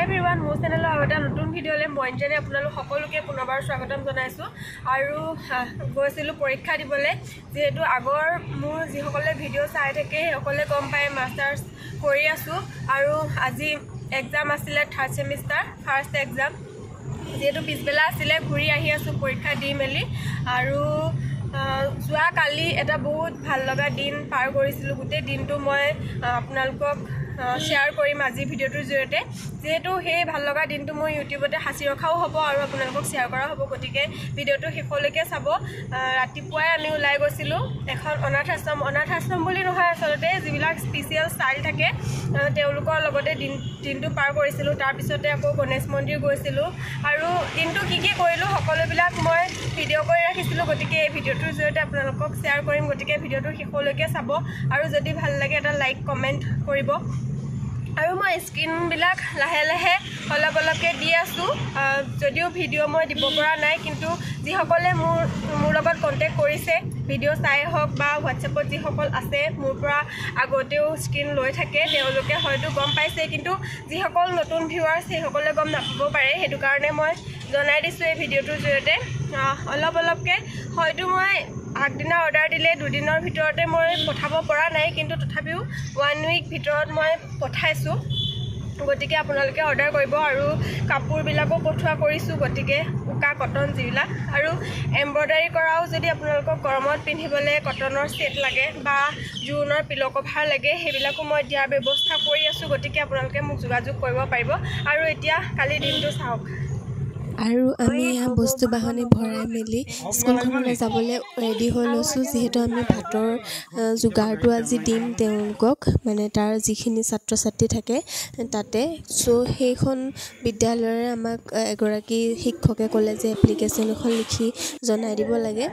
everyone, মোৰ চেনেলৰ এটা নতুন ভিডিঅ'লৈ মই জানি আপোনালোক সকলোকে পুনৰবাৰ স্বাগতম জনাইছো আৰু গৈছিলো পৰীক্ষা দিবলৈ যেহেতু আগৰ মোৰ যিসকলে ভিডিঅ' চাই থাকে সকলে গম পায় মাষ্টাৰ্ছ কৰি আছো আৰু আজি এক্সাম আছিল থাৰ্ড সেমিষ্টাৰ ফাৰ্ষ্ট এক্সাম যেহেতু পিছবেলা আছিল ঘূৰি আহি আছো পৰীক্ষা দি মেলি আৰু যোৱা কালি এটা বহুত ভাল লগা দিন পাৰ কৰিছিলো গোটেই দিনটো মই আপোনালোকক শেয়াৰ কৰিম আজি ভিডিঅ'টোৰ জৰিয়তে যেহেতু সেই ভাল লগা দিনটো মই ইউটিউবতে হাসি ৰখাও হ'ব আৰু আপোনালোকক শেয়াৰ কৰা হ'ব গতিকে ভিডিঅ'টো শেষলৈকে চাব ৰাতিপুৱাই আমি ওলাই গৈছিলো এখন অনাথ আশ্ৰম বুলি নহয় আচলতে যিবিলাক স্পেচিয়েল ষ্টাইল থাকে তেওঁলোকৰ লগতে দিনটো পাৰ কৰিছিলো তাৰ পিছতে আকৌ গণেশ মন্দিৰ গৈছিলো আৰু দিনটো কি কৰিলো সকলোবিলাক মই ভিডিঅ' কৰি ৰাখিছিলো গতিকে এই ভিডিঅ'টোৰ জৰিয়তে আপোনালোকক শেয়াৰ কৰিম গতিকে ভিডিঅ'টো শেষলৈকে চাব আৰু যদি ভাল লাগে এটা লাইক কমেণ্ট কৰিব আৰু মই স্ক্ৰীনবিলাক লাহে লাহে অলপকৈ দি আছো যদিও ভিডিঅ' মই দিব পৰা নাই কিন্তু যিসকলে মোৰ লগত কণ্টেক্ট কৰিছে ভিডিঅ' চাই হওক বা হোৱাটছএপত যিসকল আছে মোৰ পৰা আগতেও স্ক্ৰীন লৈ থাকে তেওঁলোকে হয়তো গম পাইছে কিন্তু যিসকল নতুন ভিউৱাৰ্ছ সেইসকলে গম নাপাব পাৰে সেইটো কাৰণে মই জনাই দিছোঁ এই ভিডিঅ'টোৰ জৰিয়তে অলপকৈ হয়তো মই আগদিনা অৰ্ডাৰ দিলে দুদিনৰ ভিতৰতে মই পঠাব পৰা নাই কিন্তু তথাপিও 1 উইক ভিতৰত মই পঠাইছোঁ গতিকে আপোনালোকে অৰ্ডাৰ কৰিব আৰু কাপোৰবিলাকো পঠোৱা কৰিছোঁ গতিকে উকা কটন যিবিলাক আৰু এমব্ৰইডাৰী কৰাও যদি আপোনালোকক গৰমত পিন্ধিবলৈ কটনৰ ছেট লাগে বা জোৰণৰ পিলো কভাৰ লাগে সেইবিলাকো মই দিয়াৰ ব্যৱস্থা কৰি আছোঁ গতিকে আপোনালোকে মোক যোগাযোগ কৰিব পাৰিব আৰু এতিয়া কালি দিনটো চাওক আৰু আমি ইয়া বস্তু বাহনি ভৰাই মেলি স্কুলখনলৈ যাবলৈ ৰেডি হৈ লৈছোঁ যিহেতু আমি ভাতৰ যোগাৰটো আজি দিম তেওঁলোকক মানে তাৰ যিখিনি ছাত্ৰ ছাত্ৰী থাকে তাতে সেইখন বিদ্যালয়ৰে আমাক এগৰাকী শিক্ষকে ক'লে যে এপ্লিকেশ্যন এখন লিখি জনাই দিব লাগে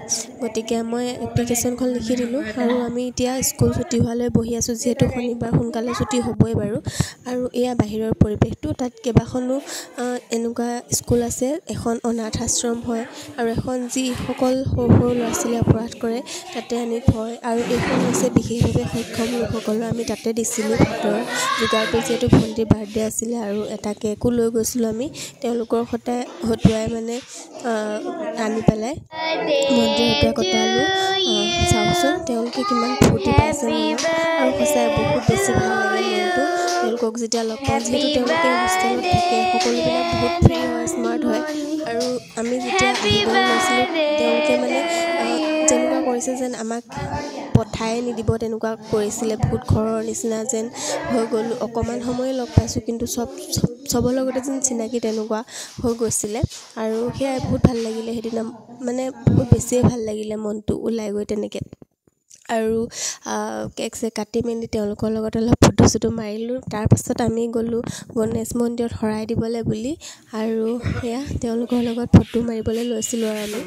গতিকে মই এপ্লিকেশ্যনখন লিখি দিলোঁ আৰু আমি এতিয়া স্কুল ছুটি হোৱালৈ বহি আছোঁ যিহেতু শনিবাৰ সোনকালে ছুটি হ'বই বাৰু আৰু এয়া বাহিৰৰ পৰিৱেশটো তাত কেইবাখনো এনেকুৱা স্কুল আছে এখন অনাথ আশ্ৰম হয় আৰু এখন যিসকল সৰু ল'ৰা ছোৱালী অপৰাধ কৰে তাতে আনি থয় আৰু এইখন হৈছে বিশেষভাৱে সক্ষম লোকসকলৰ আমি তাতে দিছিলোঁ ভাতৰ যোগাৰটো যিহেতু ভণ্টিৰ বাৰ্থডে আছিলে আৰু এটা কেকো লৈ গৈছিলোঁ আমি তেওঁলোকৰ হতুৱাই মানে আনি পেলাই ভণ্টিৰ হতুৱাই কটালোঁ চাওকচোন তেওঁলোকে কিমান ফূৰ্তি পাইছে আৰু সঁচাই বহুত বেছি ভাল লাগে মনটো তেওঁলোকক যেতিয়া লগ পাওঁ যিহেতু তেওঁলোকে হোষ্টেলত থাকে সকলোবিলাক বহুত ফ্ৰী হয় স্মাৰ্ট হয় আৰু আমি যেতিয়া আহিবলৈ লৈছিলোঁ তেওঁলোকে মানে যেনেকুৱা কৰিছে যেন আমাক পঠাই নিদিব তেনেকুৱা কৰিছিলে বহুত ঘৰৰ নিচিনা যেন হৈ গ'লোঁ অকণমান সময়ে লগ পাইছোঁ কিন্তু চবৰ লগতে যেন চিনাকি তেনেকুৱা হৈ গৈছিলে আৰু সেয়াই বহুত ভাল লাগিলে সেইদিনা মানে বহুত বেছিয়ে ভাল লাগিলে মনটো ওলাই গৈ তেনেকৈ আৰু কেক চেক কাটি মেলি তেওঁলোকৰ লগত অলপ ফটো চটো মাৰিলোঁ তাৰপাছত আমি গ'লোঁ গণেশ মন্দিৰত শৰাই দিবলৈ বুলি আৰু সেয়া তেওঁলোকৰ লগত ফটো মাৰিবলৈ লৈছিলোঁ আৰু আমি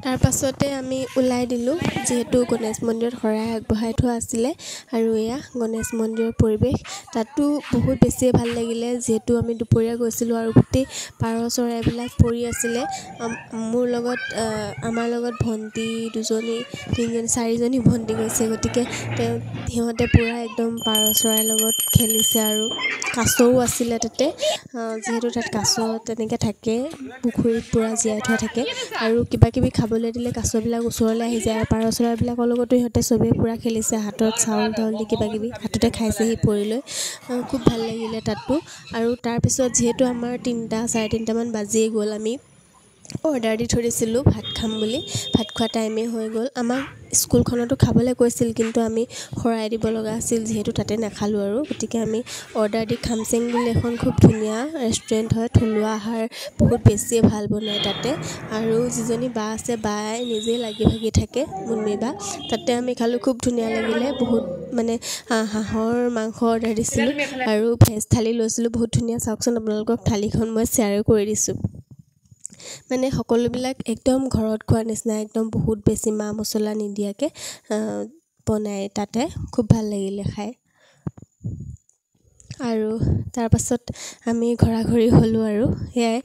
তাৰ পাছতে আমি ওলাই দিলোঁ যিহেতু গণেশ মন্দিৰত শৰাই আগবঢ়াই থোৱা আছিলে আৰু এয়া গণেশ মন্দিৰৰ পৰিৱেশ তাতো বহুত বেছিয়ে ভাল লাগিলে যিহেতু আমি দুপৰীয়া গৈছিলোঁ আৰু গোটেই পাৰ চৰাইবিলাক পৰি আছিলে আমাৰ লগত ভণ্টি দুজনী তিনিজনী চাৰিজনী ভণ্টি গৈছে গতিকে সিহঁতে পূৰা একদম পাৰ চৰাইৰ লগত খেলিছে আৰু কাছও আছিলে তাতে যিহেতু তাত কাছ তেনেকৈ থাকে পুখুৰীত পূৰা জীয়াই থোৱা থাকে আৰু কিবাকিবি খাবলৈ দিলে কাছবিলাক ওচৰলৈ আহি যায় আৰু পাৰ চৰাইবিলাকৰ লগতো সিহঁতে চবেই পূৰা খেলিছে হাতত চাউল তাউল দি কিবাকিবি হাততে খাইছেহি পৰি লৈ খুব ভাল লাগিলে তাতো আৰু তাৰপিছত যিহেতু আমাৰ 3টা 3:30মান বাজিয়ে গ'ল আমি অৰ্ডাৰ দি থৈ দিছিলোঁ ভাত খাম বুলি ভাত খোৱা টাইমেই হৈ গ'ল আমাক স্কুলখনতো খাবলৈ কৈছিল কিন্তু আমি শৰাই দিব লগা আছিল যিহেতু তাতে নাখালোঁ আৰু গতিকে আমি অৰ্ডাৰ দি খামচেং বুলি এখন খুব ধুনীয়া ৰেষ্টুৰেণ্ট হয় থলুৱা আহাৰ বহুত বেছিয়ে ভাল বনায় তাতে আৰু যিজনী বা আছে বাই নিজেই লাগি ভাগি থাকে মুন্মি বা তাতে আমি খালোঁ খুব ধুনীয়া লাগিলে বহুত মানে হাঁহৰ মাংস অৰ্ডাৰ দিছিলোঁ আৰু ভেজ থালি লৈছিলোঁ বহুত ধুনীয়া চাওকচোন আপোনালোকক থালিখন মই শ্বেয়াৰো কৰি দিছোঁ মানে সকলোবিলাক একদম ঘৰত খোৱাৰ নিচিনা একদম বহুত বেছি মা মছলা নিদিয়াকৈ বনায় তাতে খুব ভাল লাগিলে খাই আৰু তাৰপাছত আমি ঘৰা ঘৰি হ'লোঁ আৰু সেয়াই